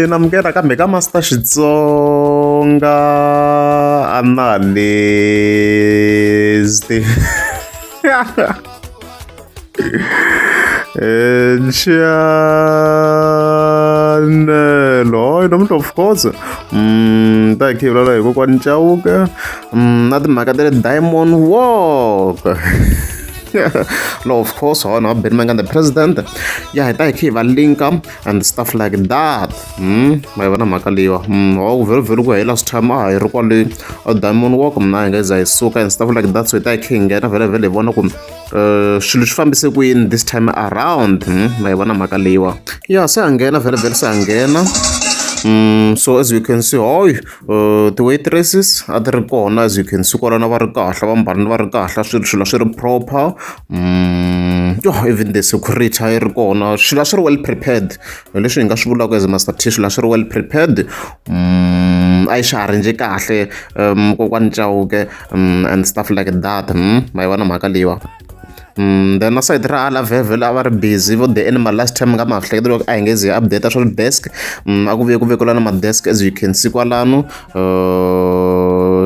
namukela kambe ka Master Xitsonga a na lesti Chanelo, not of course. Ta khivula hi kokwani Chauke na timhaka ta le Diamond Walk. No, of course, no, Benman the president. Yeah, I keep a link and stuff like that. My one Makaliwa. Oh, very well. Last time I recall a Diamond Walk, guys, I soak and stuff like that. So I can get a very one of them. Should family win this time around. My one Makaliwa. Yeah, Sangena, very Sangena. So as you can see, the waitresses at the corner, as you can see, proper. Even the security here corner, she well prepared. Relation Gashbula as Master Tish, well prepared. I arrange kahle, and stuff like that. My one Makaliwa. Then aside rala vevel our busy with the animal last time ngama fledo angezi update at desk akuve na desk as you can see kwalano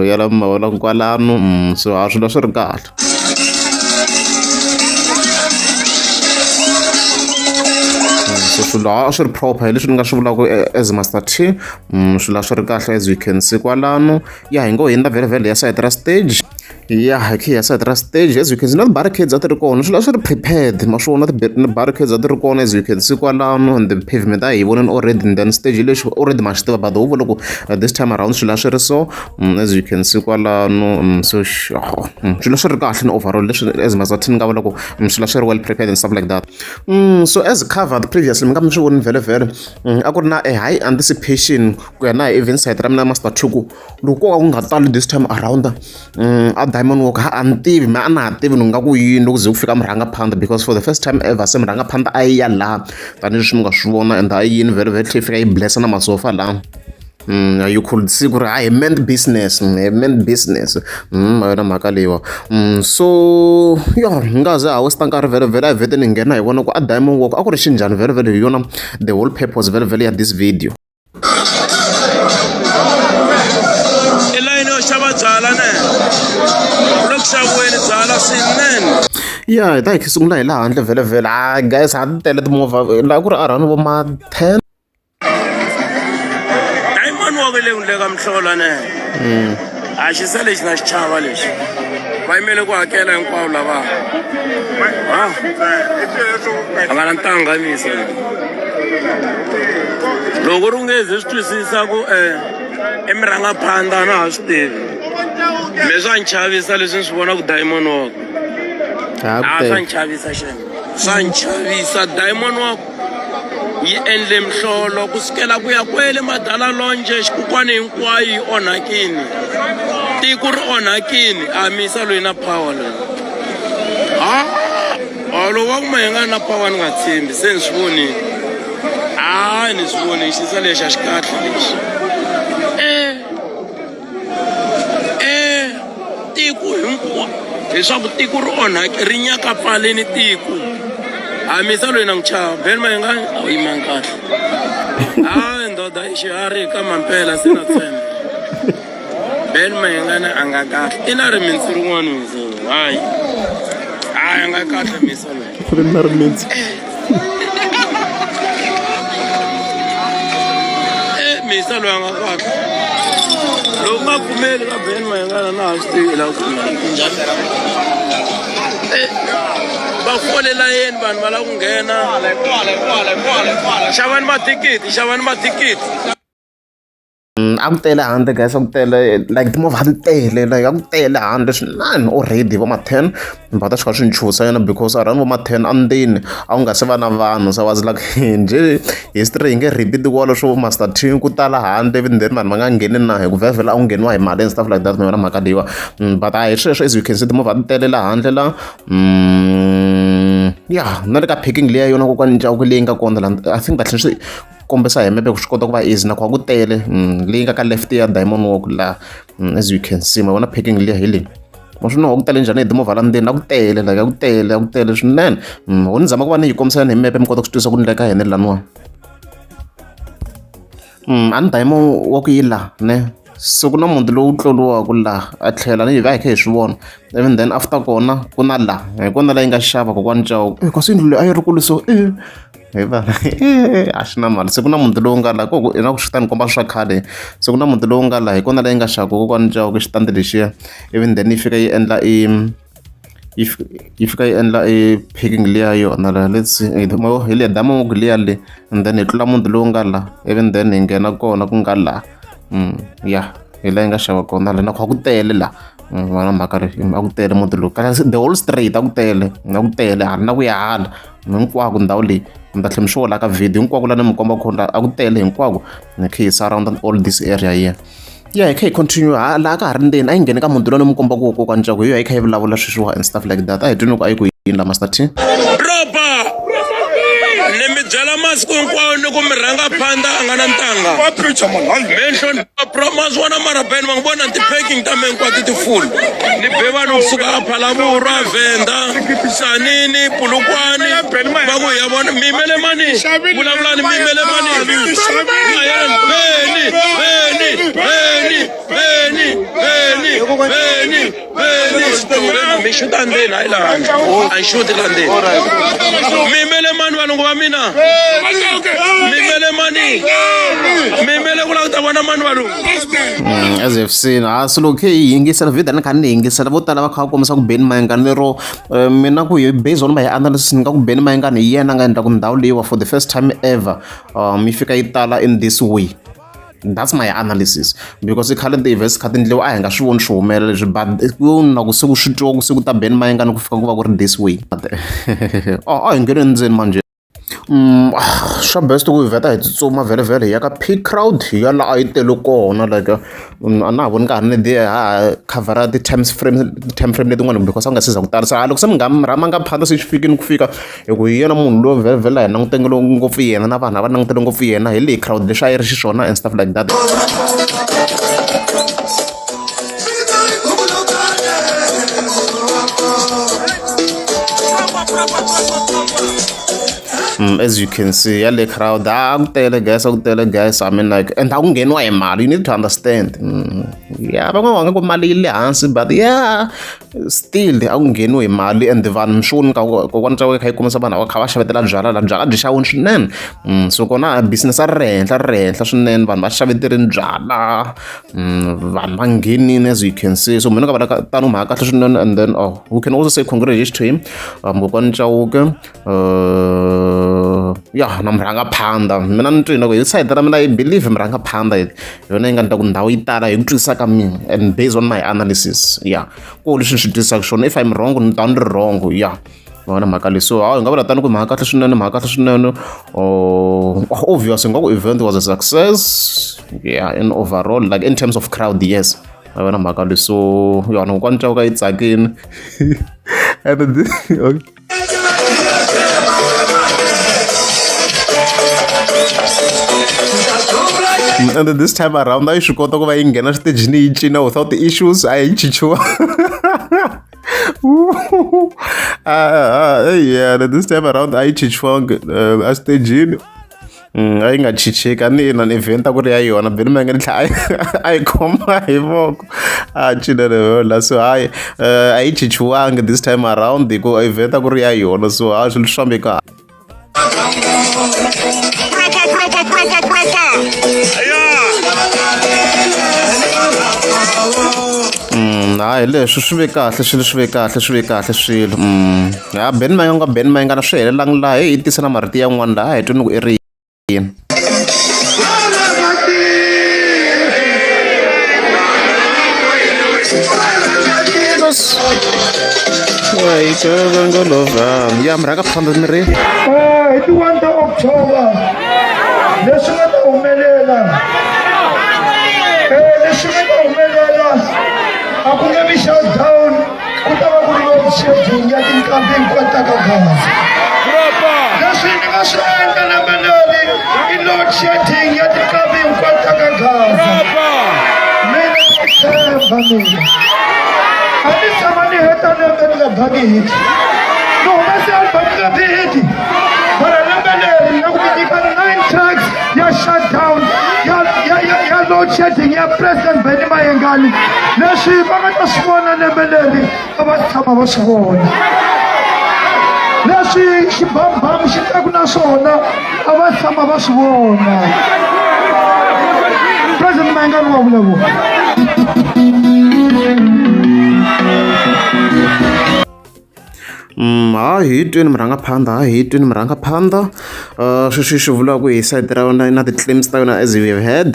yala mawala kwalano so asho sure gat so sure proper leswi nga swi vulaka as Master T sure kahle as you can see kwalano yeah ngo hinda very ya side stage. Yeah, okay, yes, at that stage, as you can see, not barricades at the corner. So actually prepared. Not the barricades at the corner, as you can see, on the pavement. I wouldn't already in the stage. Already matched about the overlook. This time around, so as you can see, so Shulasher got an overall as Mazatin Gavalo, Shulasher well prepared and stuff like that. So as covered previously, I'm sure very. I got now a high anticipation when I even said Ramna Master Chuku. Look, this time around. Diamond Walk antivi maana ativi nunga ku yini ukuzofika mrangaphandle because for the first time ever semrangaphandle ayiya la tani swi nga swi vona and ayini very fika yi blessa na masofa la you could see ku I meant business yona mhaka leyiwa so ngaze a westa nkarhi very I vhete ni nghena hi vona ku a Diamond Walk a ku ri xinjhani very yona the whole purpose very at this video. Yeah, like sungula hi laha handle vele guys ha tele timovha la ku ri around vo ma 10 Diamond Walk le ka mhlola ne a xi sale xi na xichava lexi va yimele ku hakela hinkwavo lava a nga na ntanga misa loko ri nge zi swi twisisa ku emirangaphandla na ha swi tivi leswi a ni chavisa leswi ni swi vona ku Diamond Walk swa ni chavisa swa ni chavisa Diamond Walk yi endle mhlolo kusukela ku ya kwele Madala Lonje xikukwana hinkwayo yi onhakini tiko ri onhakini a misa loyi na power loyi loko wa kuma hi nga na power ni nga tshembi se ni swi vonile ni swi voni xisa lexi a xi kahle lexi tiko hinkwayo leswaku tiko ri onhake ri nyaka pfaleni tiko misa loyi na n'wi chava Ben Mayengani a wu yimangi kahle ndoda i xiharhi ka mampela se na tshemba Ben Mayengani a nga kahle i na rimitsi rin'wana misa hayi a nga kahle misa loyi ri na rimitsi misa loyi a nga kahle loko nga pfumeli ka Ben Mayengani na ha swi tivi la ku va folela yini vanhu va lava ku nghena xavani mathikiti a ku tele handle guys a ku tele like timovha ti tele like a ku tele handle swinene already vo ma 10 va ta swi kha swi ni chusa yena because around vo ma 10 andini a ku nga se va na vanhu so I was like nje history yi nge repeat walo swo Master T ku tala handle even then vanhu va nga ngheni na hi ku vhevhela a ku ngheniwa hi mali and stuff like that mara mhaka leyiwa but a hi sweswo as you can see timovha ti tele la handle la yeah na le ka parking leya yona kokwani Chauke leyi nga kona la I think that swi kombisa hi mepe ku swi kota ku va easy na ku ku tele leyi nga ka left ya Diamond Walk la as you can see ma vona parking leya hi leyi ma swi noho ku tele njhani hi timovha la ndzeni a ku tele like a ku tele swinene ho ni zama ku va ni yi komisela hi mepe mi kota ku swi twisa ku ni le ka yena laniwani a ni dayimo wa ku yi la ne so ku na muti lowu tloliwaka laha a tlhela ni hi va hi kha hi swi vona even then after kona ku na la hi kona la yi nga xava kokwani Chauke kasi yindlu leyi a yi ri kulu so hi va a swi na mali se ku na muti lowu nga laha koko na ku swi ta ni komba swa khale se ku na muti lowu nga laha hi kona leyi nga xava kokwani Chauke xitandi lexiya even then yi fika yi endla yi fika yi endla packing liya yona la let's see hi le damu ku liya le and then hi tlula muti lowu nga laha even then hi nghena kona ku nga laha ya hi laha yi nga xava kona le na ku tele la vana mhaka ri a ku tele muti lowu kasi the whole street a ku tele hala na ku ya hala hinkwako ndhawu leyi mi ta tlhela mi swi vona ka video hinkwako la ni mi komba khona a ku tele hinkwako ni kha hi surround all this area here ya hi kha hi continue laha ka ha ri ndzeni a yi ngheni ka muti lowu ni mi kombaka wo kokwani Chauke hi yo hi kha hi vulavula sweswiwa and stuff like that a hi twini ku a yi ku yini la Master T ni mi byela masiku hinkwawo ni ku mi rhanga phanda a nga na ntanga mention promise wana marabeni ma ngi vona ti-packing ta me hinkwato ti-full ni be vanhu kusuka a Phalavurwa Venda Sanini Pulukwani va ku ya vona mi yimele mani vulavulani mi yimele mani mi xuta ndzeni hayi laha a ni xuti la ndzeni mi yimele mani valungu va mina mi yimele mani mi yimele ku lava ku ta vona mani valungu as you've seen so loko hi yingisela video ni kha ni yingisela vo tala va kha va kombisa ku Benny Mayengani lero mina ku hi based on my analysis ni nga ku Benny Mayengani hi yena nga endla ku ndhawu leyiwa for the first time ever mi fika yi tala in this way. That's my analysis because khale ti-events kha tindliwa a hi nga swi voni swi humelela leswi but ku na ku se ku swi twa ku se ku ta Benny Mayengani ku fika ku va ku ri this way a hi ngheni ndzeni manje swa best ku hi vheta hi tsutsuma vhele hi ya ka peak crowd hi ya laha a yi tele kona like a na ha voni ka ha ri ni de ha khavhara ti-time frame letin'wana because a nga siza ku tala se loko se mi nga phanda se xi fikini ku fika hi ku hi yena munhu loyi vhele hi langutengele ngopfu yena na vanhu a va langutele ngopfu yena hi leyi crowd leswi a yi ri xiswona and stuff like that as you can see yale crowd a ku tele guys I mean like and a ku ngheniwa hi mali you need to understand yeah van'wana va nga ku mali yi le hansi but yeah still a ku ngheniwa hi mali and vanhu mi swi voni ka kokwani Chauke kha yi kumisa vanhu va kha va xavetela byala la byala byi xaviwini swinene so kona business a ri henhla swinene vanhu va xaveterini byala vanhu va nghenini as you can see so mina ka vona tano mhaka kahle swinene and then we can also say congratulations to him kokwani Chauke ya na mi rhanga phanda mina ni twini ku hi side ra mina I believe mi rhanga phanda yona yi nga endla ku ndhawu yi tala hi ku twisisa ka mina and based on my analysis yeah ko leswi ni swi twisisaka swona if I'm wrong ni ta ni ri wrong yeah vona mhaka leyi so hi nga vula tani ku mhaka kahle swinene obvious nga ku event was a success yeah in overall like in terms of crowd yes vona mhaka leyi so yona kokwani Chauke yi tsakini and okay. And then this time around a yi swi kota ku va yi nghena xitejini yi cina without the issues a yi chichiwa yeah this time around a yi chichiwa a xitejini a yi nga chicheki a ni yina ni event a ku ri ya yona Benny Mayengani tlhela a yi khoma hi voko a cina lehola so hayi a yi chichiwangi this time around hi ku event a ku ri ya yona so a swilo swi fambe kahle hayi leswi swi ve kahle swilo ya Benny Mayengani swi helelangi laha hi tisa na marito yan'wana laha hi twini ku i ri yini ya mi rhanga phanda mi ri hi ti 1 ta October leswi nga ta humelela a ku nge vi shutdown ku ta va ku ri load shedding ya tinkambi hinkwato ta ka Gaza leswi ni nga swi endla lembe leri i load shedding ya tinkambi hinkwato ta ka Gaza mina na tshemba mina. ani tshama ni heta lembe ni nga bangi hit ni humese album nga hit mara lembe leri na ku mi nyika 9 tracks ya shutdown ya load shedding ya president Benny Mayengani leswi va nga ta swi vona lembe leri a va tshama va swi vona leswi xibambhamu xi taku na swona a va tshama va swi vona president Mayengani wa vulavula hi twini murhangaphandha sweswi swi vulaku hi side ra wena na ti-claims ta yona as we have heard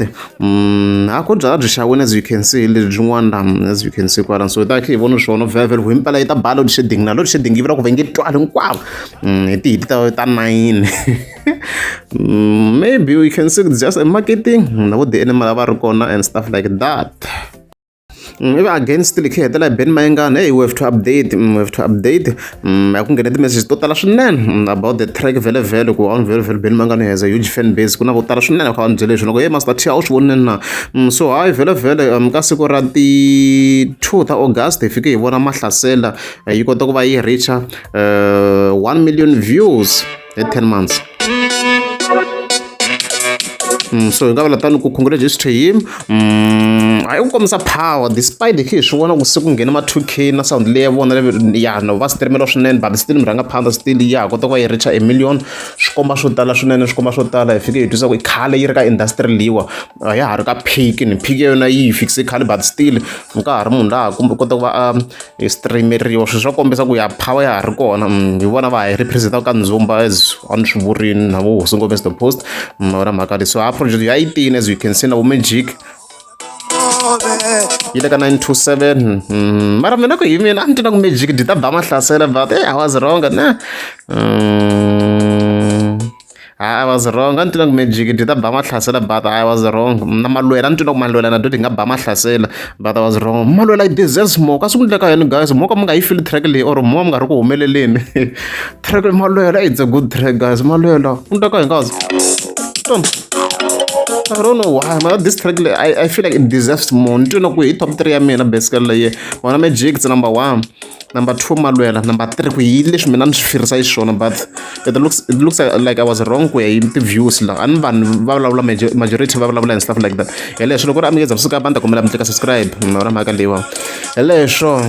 ku byala byi xa wena as you can see lebyi byin'wana as you can see kwala so ta khe hi vona swona vhele himpela yi ta ba load shedding na load shedding yi vula ku va nge twali hinkwavo hi tihiti ta 9 maybe we can see just a marketing na vo the animal va ri kona and stuff like that. Even against the kid like Ben Mayengani, hey, we have to update I can get the message totally about the track very go on very Ben Mayengani has a huge fan base kuna totally shunena ka anjelation go must touch out wonena so I very ka siku ra ti 2 ta August ifike hi vona mahlasela yi kota ku va yi reach 1 million views in 10 months. So nga vula tani ku congratulate him I u komisa power despite the swi vona ku se ku nghena ma 2k na sound leyi vona ya no va streamela swinene but still murhangaphandha still ya kota ku yi reach 1 million swi komba swo tala swinene swi komba swo tala hi fike hi twisa ku khale yi ri ka industry liwa ya ha ri ka peak ni peak yona yi fixe khale but still nka ha ri munhu laha kota ku va streameriwa swi swa kombisa ku ya power ya ha ri kona hi vona va hi representa ka Ndzumba as on swi vurini na vo Hosingombe the post ora mhaka so project ya 18 as you can see na vo Magic yi le ka 927 mara mina ku hi mina a ni twa ku Magic di ta ba mahlasela but I was wrong na I was wrong. Until I'm Magic, did a Bama Hlasela, but I was wrong. Namalwela, until Maluela, and doing a Bama Hlasela, but I was wrong. Maluela like this, there's smoke. As soon as I guys, Mokamga, I feel trackly or Momga, Melelin. Track Maluela, it's a good track, guys. Maluela, Undaka, guys. I don't know why, but this track, I feel like it deserves more. Do not wait, top 3, I mean, basically, one of my jigs, number 1. Number 2 Maluela, number 3 we English menan firsa ishona but it looks like I was wrong way interviews la and majority and stuff like that. Ele sho loko ami ngeza kusuka banda kumela mteka subscribe mara makaliwa. Ele sho